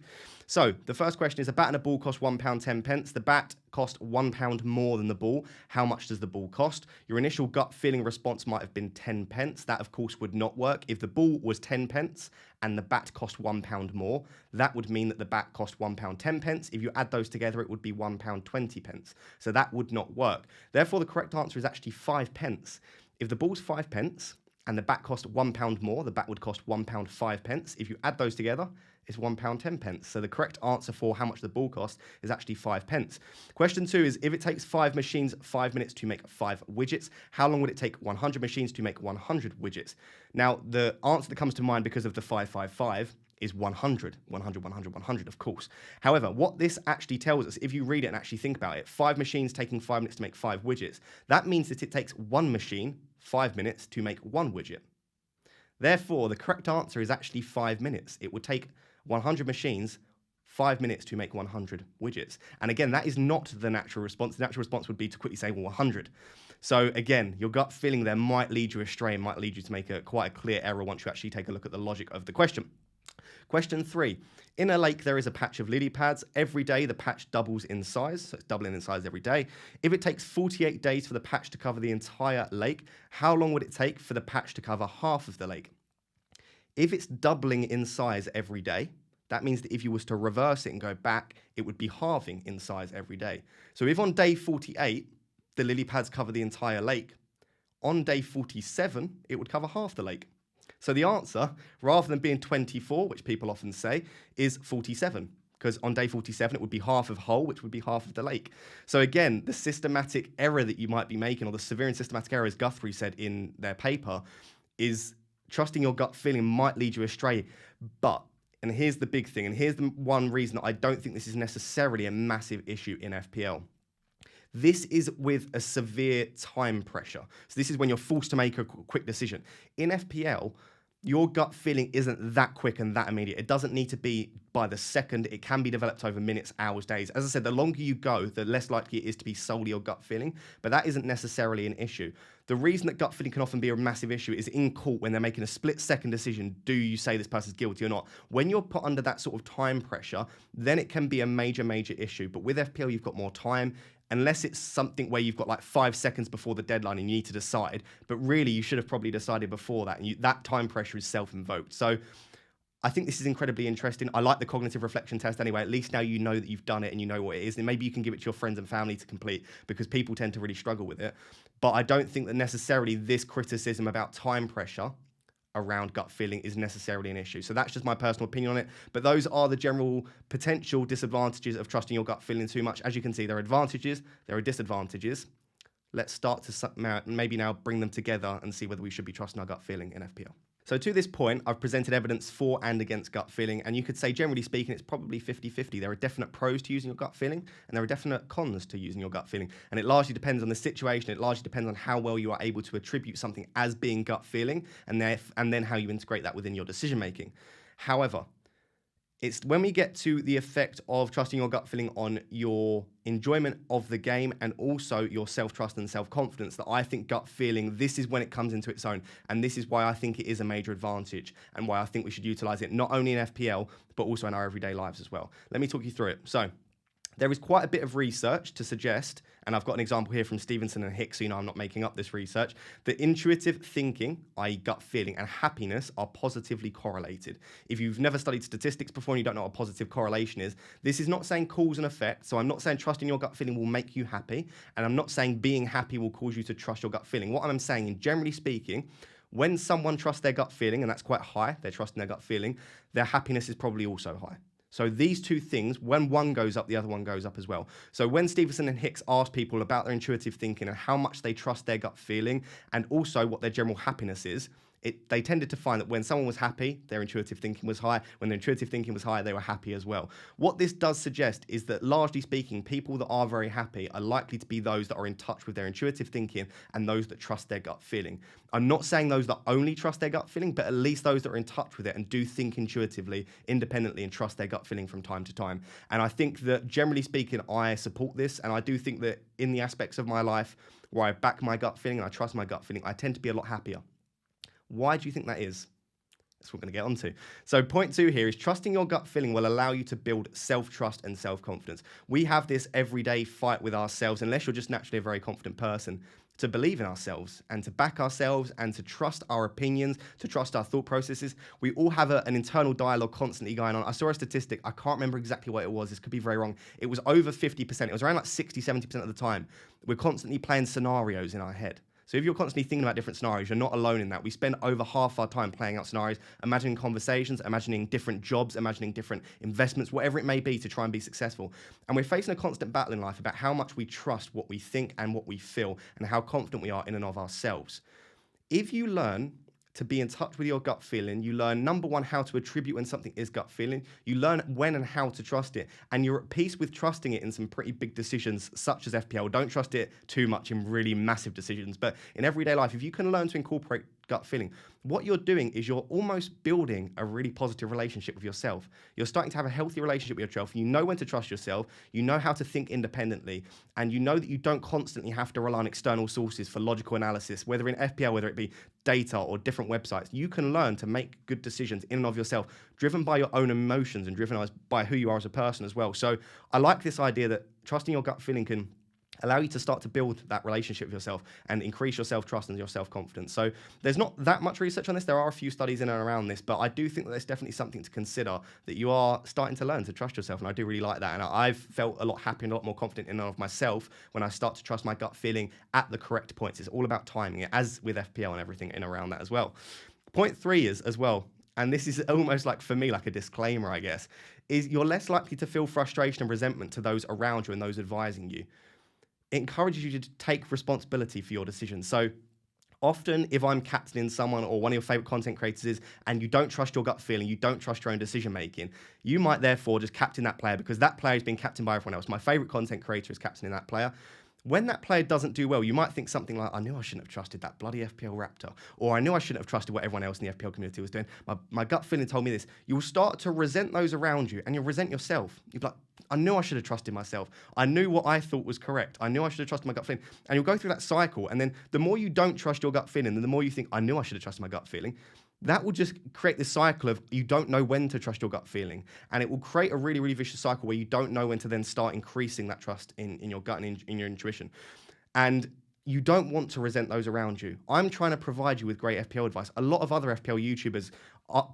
So the first question is, a bat and a ball cost £1.10. The bat cost £1 more than the ball. How much does the ball cost? Your initial gut feeling response might have been 10 pence. That, of course, would not work. If the ball was 10 pence and the bat cost £1 more, that would mean that the bat cost £1.10. If you add those together, it would be £1.20. So that would not work. Therefore, the correct answer is actually 5 pence. If the ball's 5 pence and the bat cost £1 more, the bat would cost £1.05. If you add those together, is £1.10. So the correct answer for how much the ball costs is actually 5 pence. Question 2 is, if it takes 5 machines 5 minutes to make 5 widgets, how long would it take 100 machines to make 100 widgets? Now, the answer that comes to mind because of the 555 is 100, 100, 100, 100, of course. However, what this actually tells us, if you read it and actually think about it, 5 machines taking 5 minutes to make 5 widgets, that means that it takes 1 machine 5 minutes to make 1 widget. Therefore, the correct answer is actually 5 minutes. It would take 100 machines 5 minutes to make 100 widgets. And again, that is not the natural response. The natural response would be to quickly say, well, 100. So again, your gut feeling there might lead you astray and might lead you to make quite a clear error once you actually take a look at the logic of the question. Question 3. In a lake, there is a patch of lily pads. Every day, the patch doubles in size. So it's doubling in size every day. If it takes 48 days for the patch to cover the entire lake, how long would it take for the patch to cover half of the lake? If it's doubling in size every day, that means that if you was to reverse it and go back, it would be halving in size every day. So if on day 48, the lily pads cover the entire lake, on day 47, it would cover half the lake. So the answer, rather than being 24, which people often say, is 47. Because on day 47, it would be half of whole, which would be half of the lake. So again, the systematic error that you might be making, or the severe and systematic error, as Guthrie said in their paper, is trusting your gut feeling might lead you astray. But, and here's the big thing, and here's the one reason that I don't think this is necessarily a massive issue in FPL. This is with a severe time pressure. So this is when you're forced to make a quick decision. In FPL, your gut feeling isn't that quick and that immediate. It doesn't need to be by the second. It can be developed over minutes, hours, days. As I said, the longer you go, the less likely it is to be solely your gut feeling, but that isn't necessarily an issue. The reason that gut feeling can often be a massive issue is in court when they're making a split-second decision, do you say this person's guilty or not? When you're put under that sort of time pressure, then it can be a major, major issue. But with FPL, you've got more time. Unless it's something where you've got like 5 seconds before the deadline and you need to decide. But really, you should have probably decided before that. And that time pressure is self-invoked. So I think this is incredibly interesting. I like the cognitive reflection test anyway. At least now you know that you've done it and you know what it is. And maybe you can give it to your friends and family to complete because people tend to really struggle with it. But I don't think that necessarily this criticism about time pressure around gut feeling is necessarily an issue. So that's just my personal opinion on it. But those are the general potential disadvantages of trusting your gut feeling too much. As you can see, there are advantages, there are disadvantages. Let's start to maybe now bring them together and see whether we should be trusting our gut feeling in FPL. So to this point, I've presented evidence for and against gut feeling, and you could say, generally speaking, it's probably 50-50. There are definite pros to using your gut feeling, and there are definite cons to using your gut feeling. And it largely depends on the situation. It largely depends on how well you are able to attribute something as being gut feeling, and then how you integrate that within your decision making. However, it's when we get to the effect of trusting your gut feeling on your enjoyment of the game and also your self-trust and self-confidence that I think gut feeling, this is when it comes into its own. And this is why I think it is a major advantage and why I think we should utilize it not only in FPL, but also in our everyday lives as well. Let me talk you through it. So there is quite a bit of research to suggest, and I've got an example here from Stevenson and Hicks, so you know I'm not making up this research, that intuitive thinking, i.e. gut feeling, and happiness are positively correlated. If you've never studied statistics before and you don't know what a positive correlation is, this is not saying cause and effect, so I'm not saying trusting your gut feeling will make you happy, and I'm not saying being happy will cause you to trust your gut feeling. What I'm saying, and generally speaking, when someone trusts their gut feeling, and that's quite high, they're trusting their gut feeling, their happiness is probably also high. So these two things, when one goes up, the other one goes up as well. So when Stevenson and Hicks asked people about their intuitive thinking and how much they trust their gut feeling and also what their general happiness is, they tended to find that when someone was happy, their intuitive thinking was high. When their intuitive thinking was high, they were happy as well. What this does suggest is that, largely speaking, people that are very happy are likely to be those that are in touch with their intuitive thinking and those that trust their gut feeling. I'm not saying those that only trust their gut feeling, but at least those that are in touch with it and do think intuitively, independently, and trust their gut feeling from time to time. And I think that, generally speaking, I support this, and I do think that in the aspects of my life where I back my gut feeling and I trust my gut feeling, I tend to be a lot happier. Why do you think that is? That's what we're going to get onto. So point 2 here is trusting your gut feeling will allow you to build self-trust and self-confidence. We have this everyday fight with ourselves, unless you're just naturally a very confident person, to believe in ourselves and to back ourselves and to trust our opinions, to trust our thought processes. We all have an internal dialogue constantly going on. I saw a statistic. I can't remember exactly what it was. This could be very wrong. It was over 50%. It was around like 60, 70% of the time. We're constantly playing scenarios in our head. So if you're constantly thinking about different scenarios, you're not alone in that. We spend over half our time playing out scenarios, imagining conversations, imagining different jobs, imagining different investments, whatever it may be to try and be successful. And we're facing a constant battle in life about how much we trust what we think and what we feel and how confident we are in and of ourselves. If you learn to be in touch with your gut feeling, you learn, number one, how to attribute when something is gut feeling. You learn when and how to trust it. And you're at peace with trusting it in some pretty big decisions, such as FPL. Don't trust it too much in really massive decisions. But in everyday life, if you can learn to incorporate gut feeling, what you're doing is you're almost building a really positive relationship with yourself. You're starting to have a healthy relationship with yourself. You know when to trust yourself. You know how to think independently. And you know that you don't constantly have to rely on external sources for logical analysis, whether in FPL, whether it be data or different websites. You can learn to make good decisions in and of yourself, driven by your own emotions and driven by who you are as a person as well. So I like this idea that trusting your gut feeling can allow you to start to build that relationship with yourself and increase your self-trust and your self-confidence. So there's not that much research on this. There are a few studies in and around this, but I do think that there's definitely something to consider, that you are starting to learn to trust yourself, and I do really like that. And I've felt a lot happier and a lot more confident in and of myself when I start to trust my gut feeling at the correct points. It's all about timing it, as with FPL and everything in around that as well. Point 3 is as well, and this is almost like, for me, like a disclaimer, I guess, is you're less likely to feel frustration and resentment to those around you and those advising you. It encourages you to take responsibility for your decisions. So often, if I'm captaining someone or one of your favorite content creators is, and you don't trust your gut feeling, you don't trust your own decision making, you might therefore just captain that player because that player has been captained by everyone else. My favorite content creator is captaining that player. When that player doesn't do well, you might think something like, I knew I shouldn't have trusted that bloody FPL Raptor, or I knew I shouldn't have trusted what everyone else in the FPL community was doing. My gut feeling told me this. You'll start to resent those around you, and you'll resent yourself. You'll be like, I knew I should have trusted myself. I knew what I thought was correct. I knew I should have trusted my gut feeling. And you'll go through that cycle, and then the more you don't trust your gut feeling, the more you think, I knew I should have trusted my gut feeling. That will just create this cycle of you don't know when to trust your gut feeling. And it will create a really, really vicious cycle where you don't know when to then start increasing that trust in your gut and in your intuition. And you don't want to resent those around you. I'm trying to provide you with great FPL advice. A lot of other FPL YouTubers,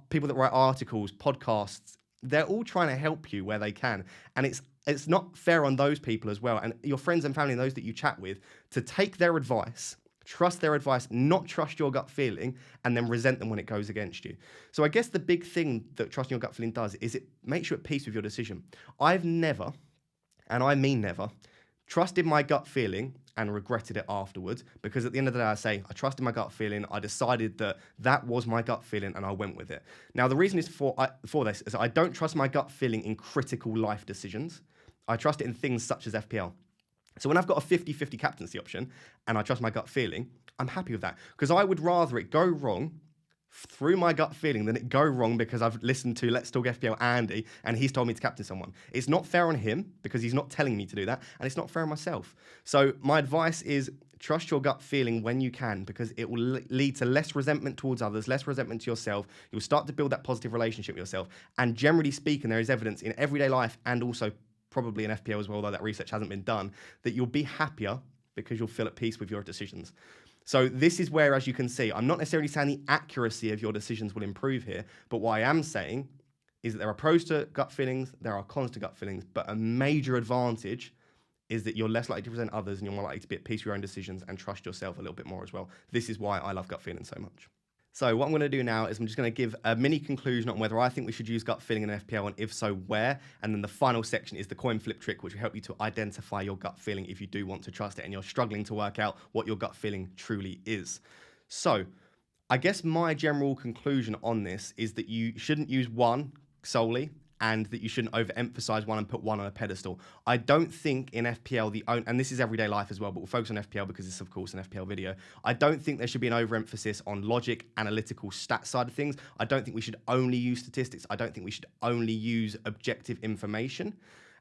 people that write articles, podcasts, they're all trying to help you where they can. And it's not fair on those people as well, and your friends and family and those that you chat with, to take their advice, trust their advice, not trust your gut feeling, and then resent them when it goes against you. So I guess the big thing that trusting your gut feeling does is it makes you at peace with your decision. I've never, and I mean never, trusted my gut feeling and regretted it afterwards, because at the end of the day, I say, I trusted my gut feeling, I decided that that was my gut feeling, and I went with it. Now, the reason is for this is I don't trust my gut feeling in critical life decisions. I trust it in things such as FPL. So when I've got a 50-50 captaincy option, and I trust my gut feeling, I'm happy with that, because I would rather it go wrong through my gut feeling than it go wrong because I've listened to Let's Talk FPL Andy and he's told me to captain someone. It's not fair on him because he's not telling me to do that, and it's not fair on myself. So my advice is trust your gut feeling when you can, because it will lead to less resentment towards others, less resentment to yourself. You'll start to build that positive relationship with yourself. And generally speaking, there is evidence in everyday life and also probably in FPL as well, although that research hasn't been done, that you'll be happier because you'll feel at peace with your decisions. So this is where, as you can see, I'm not necessarily saying the accuracy of your decisions will improve here, but what I am saying is that there are pros to gut feelings, there are cons to gut feelings, but a major advantage is that you're less likely to present others and you're more likely to be at peace with your own decisions and trust yourself a little bit more as well. This is why I love gut feeling so much. So what I'm going to do now is I'm just going to give a mini conclusion on whether I think we should use gut feeling in FPL, and if so, where. And then the final section is the coin flip trick, which will help you to identify your gut feeling if you do want to trust it and you're struggling to work out what your gut feeling truly is. So I guess my general conclusion on this is that you shouldn't use one solely, and that you shouldn't overemphasize one and put one on a pedestal. I don't think in FPL, and this is everyday life as well, but we'll focus on FPL because it's, of course, an FPL video. I don't think there should be an overemphasis on logic, analytical, stat side of things. I don't think we should only use statistics. I don't think we should only use objective information.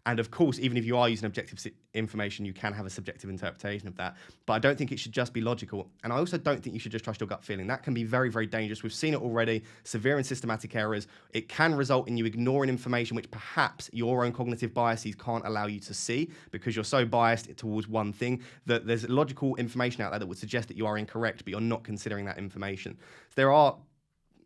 And of course, even if you are using objective information, you can have a subjective interpretation of that. But I don't think it should just be logical. And I also don't think you should just trust your gut feeling. That can be very, very dangerous. We've seen it already. Severe and systematic errors. It can result in you ignoring information which perhaps your own cognitive biases can't allow you to see, because you're so biased towards one thing that there's logical information out there that would suggest that you are incorrect, but you're not considering that information. So there are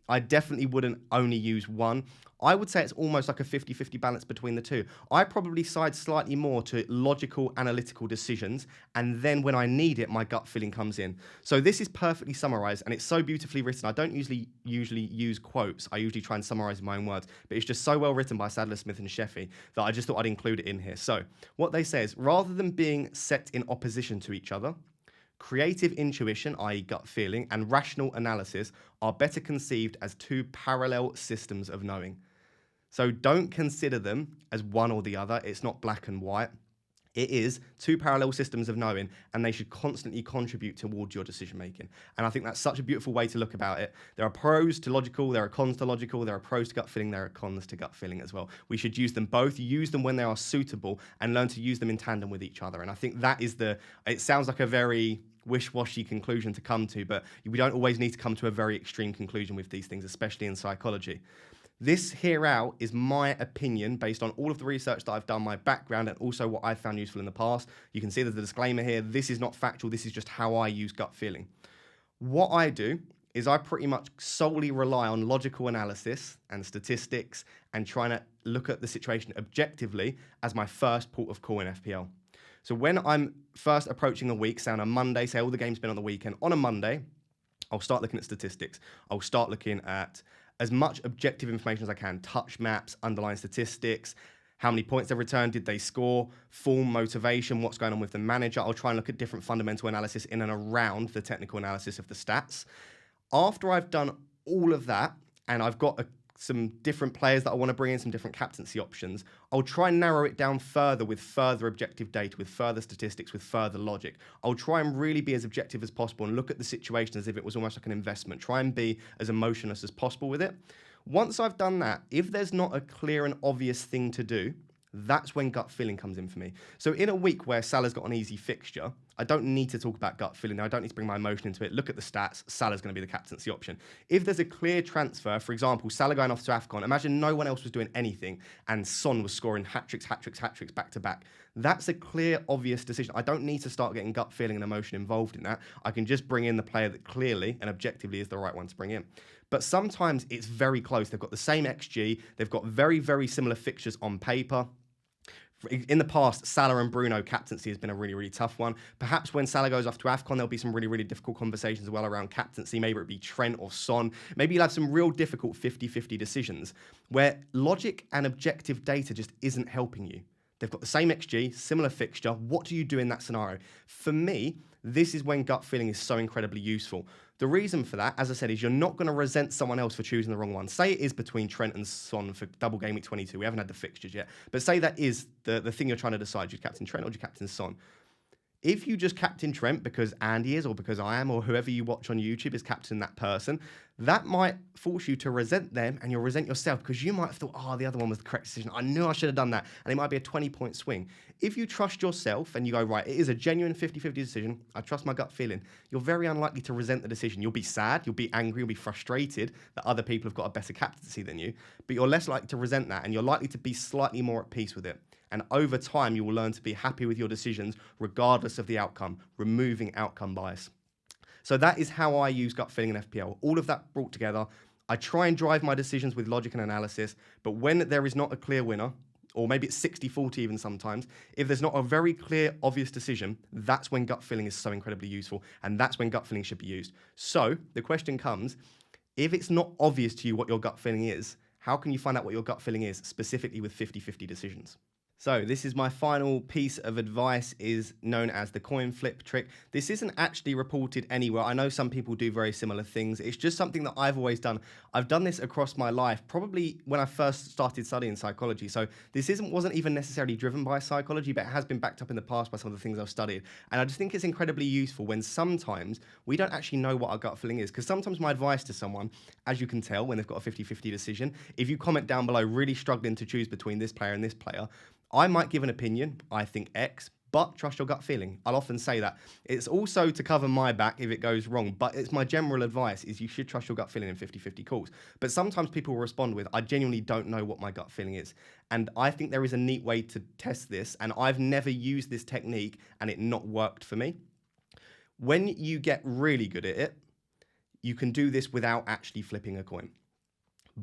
I definitely wouldn't only use one. I would say it's almost like a 50-50 balance between the two. I probably side slightly more to logical, analytical decisions, and then when I need it, my gut feeling comes in. So this is perfectly summarized, and it's so beautifully written. I don't usually use quotes. I usually try and summarize in my own words, but it's just so well written by Sadler, Smith, and Sheffy that I just thought I'd include it in here. So what they say is, rather than being set in opposition to each other, creative intuition, i.e. gut feeling, and rational analysis are better conceived as two parallel systems of knowing. So don't consider them as one or the other. It's not black and white. It is two parallel systems of knowing, and they should constantly contribute towards your decision making. And I think that's such a beautiful way to look about it. There are pros to logical, there are cons to logical, there are pros to gut feeling, there are cons to gut feeling as well. We should use them both, use them when they are suitable, and learn to use them in tandem with each other. And I think that is it sounds like a very wish-washy conclusion to come to, but we don't always need to come to a very extreme conclusion with these things, especially in psychology. This here out is my opinion based on all of the research that I've done, my background, and also what I've found useful in the past. You can see there's a disclaimer here. This is not factual. This is just how I use gut feeling. What I do is I pretty much solely rely on logical analysis and statistics and trying to look at the situation objectively as my first port of call in FPL. So when I'm first approaching a week, say on a Monday, say all the games been on the weekend, on a Monday, I'll start looking at statistics. I'll start looking at as much objective information as I can, touch maps, underlying statistics, how many points they've returned, did they score, form, motivation, what's going on with the manager. I'll try and look at different fundamental analysis in and around the technical analysis of the stats. After I've done all of that, and I've got some different players that I want to bring in, some different captaincy options, I'll try and narrow it down further with further objective data, with further statistics, with further logic. I'll try and really be as objective as possible and look at the situation as if it was almost like an investment. Try and be as emotionless as possible with it. Once I've done that, if there's not a clear and obvious thing to do, that's when gut feeling comes in for me. So in a week where Salah's got an easy fixture, I don't need to talk about gut feeling. I don't need to bring my emotion into it. Look at the stats. Salah's going to be the captaincy option. If there's a clear transfer, for example, Salah going off to AFCON, imagine no one else was doing anything and Son was scoring hat-tricks back to back. That's a clear, obvious decision. I don't need to start getting gut feeling and emotion involved in that. I can just bring in the player that clearly and objectively is the right one to bring in. But sometimes it's very close. They've got the same XG. They've got very, very similar fixtures on paper. In the past, Salah and Bruno captaincy has been a really, really tough one. Perhaps when Salah goes off to AFCON, there'll be some really, really difficult conversations as well around captaincy. Maybe it'll be Trent or Son. Maybe you'll have some real difficult 50-50 decisions where logic and objective data just isn't helping you. They've got the same XG, similar fixture. What do you do in that scenario? For me, this is when gut feeling is so incredibly useful. The reason for that, as I said, is you're not going to resent someone else for choosing the wrong one. Say it is between Trent and Son for double game week 22. We haven't had the fixtures yet. But say that is the thing you're trying to decide. Do you captain Trent or do you captain Son? If you just captain Trent because Andy is, or because I am, or whoever you watch on YouTube is captaining that person, that might force you to resent them and you'll resent yourself because you might have thought, oh, the other one was the correct decision. I knew I should have done that. And it might be a 20-point swing. If you trust yourself and you go, right, it is a genuine 50-50 decision, I trust my gut feeling, you're very unlikely to resent the decision. You'll be sad, you'll be angry, you'll be frustrated that other people have got a better captaincy than you, but you're less likely to resent that and you're likely to be slightly more at peace with it. And over time, you will learn to be happy with your decisions, regardless of the outcome, removing outcome bias. So that is how I use gut feeling in FPL. All of that brought together. I try and drive my decisions with logic and analysis, but when there is not a clear winner, or maybe it's 60-40 even sometimes, if there's not a very clear, obvious decision, that's when gut feeling is so incredibly useful, and that's when gut feeling should be used. So the question comes, if it's not obvious to you what your gut feeling is, how can you find out what your gut feeling is, specifically with 50-50 decisions? So this is my final piece of advice, is known as the coin flip trick. This isn't actually reported anywhere. I know some people do very similar things. It's just something that I've always done. I've done this across my life, probably when I first started studying psychology. So this wasn't even necessarily driven by psychology, but it has been backed up in the past by some of the things I've studied. And I just think it's incredibly useful when sometimes we don't actually know what our gut feeling is. Because sometimes my advice to someone, as you can tell when they've got a 50-50 decision, if you comment down below really struggling to choose between this player and this player, I might give an opinion, I think X, but trust your gut feeling. I'll often say that. It's also to cover my back if it goes wrong, but it's my general advice is you should trust your gut feeling in 50-50 calls. But sometimes people will respond with, I genuinely don't know what my gut feeling is. And I think there is a neat way to test this, and I've never used this technique and it not worked for me. When you get really good at it, you can do this without actually flipping a coin.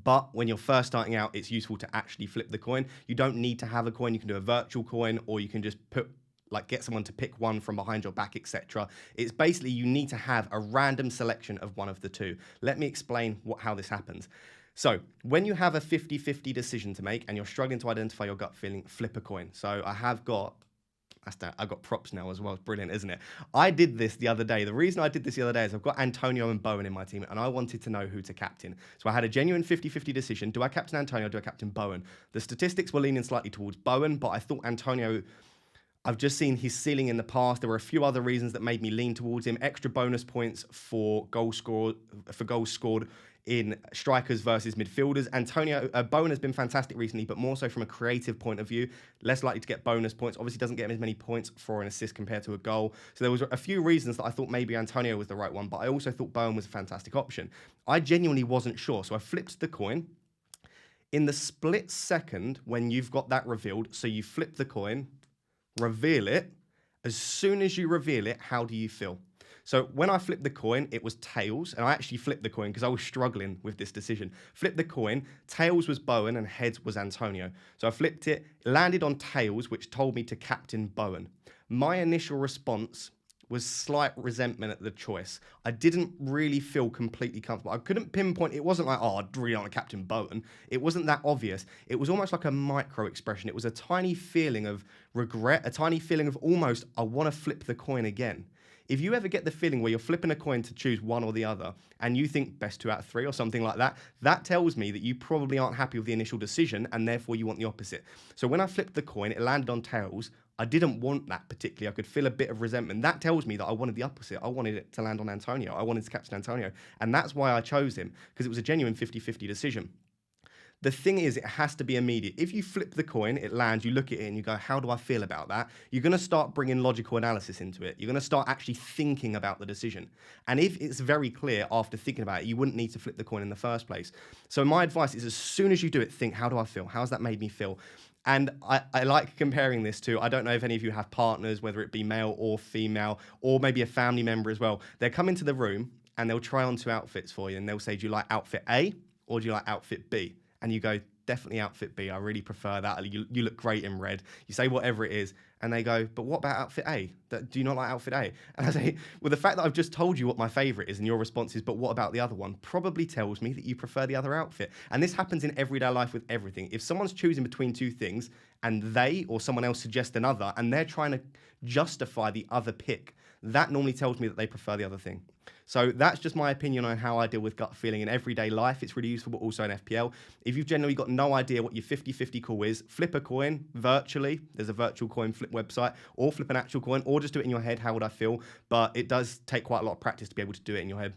But when you're first starting out, it's useful to actually flip the coin. You don't need to have a coin. You can do a virtual coin, or you can just get someone to pick one from behind your back, etc. It's basically you need to have a random selection of one of the two. Let me explain how this happens. So when you have a 50-50 decision to make and you're struggling to identify your gut feeling, flip a coin. So I've got props now as well. It's brilliant, isn't it? I did this the other day. The reason I did this the other day is I've got Antonio and Bowen in my team, and I wanted to know who to captain. So I had a genuine 50-50 decision. Do I captain Antonio or do I captain Bowen? The statistics were leaning slightly towards Bowen, but I thought Antonio, I've just seen his ceiling in the past. There were a few other reasons that made me lean towards him. Extra bonus points for goals scored in strikers versus midfielders. Bowen has been fantastic recently, but more so from a creative point of view. Less likely to get bonus points. Obviously doesn't get as many points for an assist compared to a goal. So there was a few reasons that I thought maybe Antonio was the right one, but I also thought Bowen was a fantastic option. I genuinely wasn't sure, so I flipped the coin. In the split second when you've got that revealed, so you flip the coin, reveal it. As soon as you reveal it, how do you feel? So when I flipped the coin, it was tails, and I actually flipped the coin because I was struggling with this decision. Flipped the coin, tails was Bowen and heads was Antonio. So I flipped it, landed on tails, which told me to captain Bowen. My initial response was slight resentment at the choice. I didn't really feel completely comfortable. I couldn't pinpoint, it wasn't like, oh, I'd really want to captain Bowen. It wasn't that obvious. It was almost like a micro expression. It was a tiny feeling of regret, a tiny feeling of almost, I want to flip the coin again. If you ever get the feeling where you're flipping a coin to choose one or the other, and you think best 2 out of 3 or something like that, that tells me that you probably aren't happy with the initial decision, and therefore you want the opposite. So when I flipped the coin, it landed on tails. I didn't want that particularly. I could feel a bit of resentment. That tells me that I wanted the opposite. I wanted it to land on Antonio. I wanted to captain Antonio. And that's why I chose him, because it was a genuine 50-50 decision. The thing is, it has to be immediate. If you flip the coin, it lands, you look at it and you go, how do I feel about that? You're going to start bringing logical analysis into it. You're going to start actually thinking about the decision. And if it's very clear after thinking about it, you wouldn't need to flip the coin in the first place. So my advice is, as soon as you do it, think, how do I feel? How's that made me feel? And I like comparing this to, I don't know if any of you have partners, whether it be male or female, or maybe a family member as well. They'll come into the room and they'll try on 2 outfits for you. And they'll say, do you like outfit A or do you like outfit B? And you go, definitely outfit B. I really prefer that. You look great in red. You say whatever it is. And they go, but what about outfit A? Do you not like outfit A? And I say, well, the fact that I've just told you what my favorite is and your response is, but what about the other one? Probably tells me that you prefer the other outfit. And this happens in everyday life with everything. If someone's choosing between 2 things and they or someone else suggests another and they're trying to justify the other pick, that normally tells me that they prefer the other thing. So that's just my opinion on how I deal with gut feeling in everyday life. It's really useful, but also in FPL. If you've generally got no idea what your 50-50 call is, flip a coin virtually. There's a virtual coin flip website, or flip an actual coin, or just do it in your head. How would I feel? But it does take quite a lot of practice to be able to do it in your head.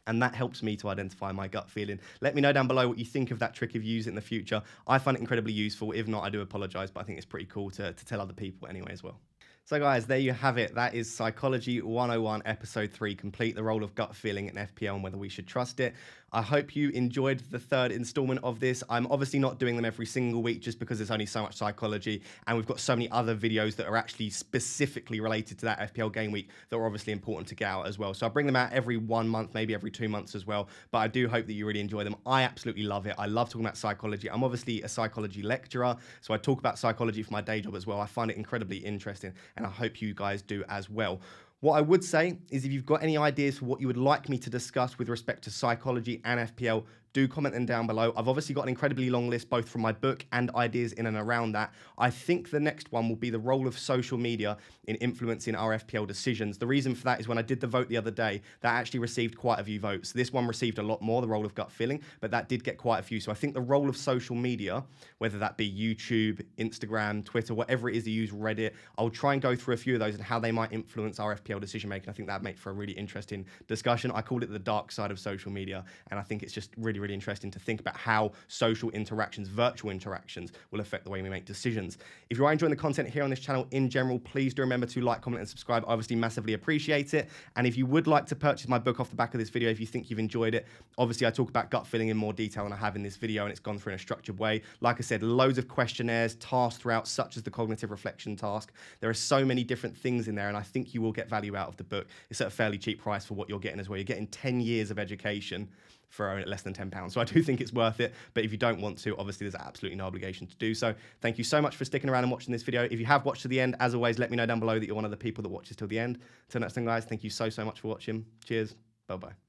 And that helps me to identify my gut feeling. Let me know down below what you think of that trick if you use it in the future. I find it incredibly useful. If not, I do apologize, but I think it's pretty cool to tell other people anyway as well. So guys, there you have it. That is Psychology 101, Episode 3, complete, the role of gut feeling in FPL and whether we should trust it. I hope you enjoyed the 3rd installment of this. I'm obviously not doing them every single week just because there's only so much psychology, and we've got so many other videos that are actually specifically related to that FPL game week that are obviously important to get out as well. So I bring them out every 1 month, maybe every 2 months as well, but I do hope that you really enjoy them. I absolutely love it. I love talking about psychology. I'm obviously a psychology lecturer, so I talk about psychology for my day job as well. I find it incredibly interesting, and I hope you guys do as well. What I would say is if you've got any ideas for what you would like me to discuss with respect to psychology and FPL, do comment them down below. I've obviously got an incredibly long list both from my book and ideas in and around that. I think the next one will be the role of social media in influencing our FPL decisions. The reason for that is when I did the vote the other day, that actually received quite a few votes. This one received a lot more, the role of gut feeling, but that did get quite a few. So I think the role of social media, whether that be YouTube, Instagram, Twitter, whatever it is you use, Reddit, I'll try and go through a few of those and how they might influence our FPL decision making. I think that'd make for a really interesting discussion. I called it the dark side of social media, and I think it's just really, really interesting to think about how social interactions, virtual interactions, will affect the way we make decisions. If you are enjoying the content here on this channel in general, please do remember to like, comment, and subscribe. I obviously massively appreciate it. And if you would like to purchase my book off the back of this video, if you think you've enjoyed it, obviously I talk about gut feeling in more detail than I have in this video, and it's gone through in a structured way. Like I said, loads of questionnaires, tasks throughout, such as the cognitive reflection task. There are so many different things in there, and I think you will get value value out of the book. It's at a fairly cheap price for what you're getting as well. You're getting 10 years of education for less than £10. So I do think it's worth it. But if you don't want to, obviously there's absolutely no obligation to do so. Thank you so much for sticking around and watching this video. If you have watched to the end, as always, let me know down below that you're one of the people that watches till the end. Till next time, guys, thank you so much for watching. Cheers. Bye-bye.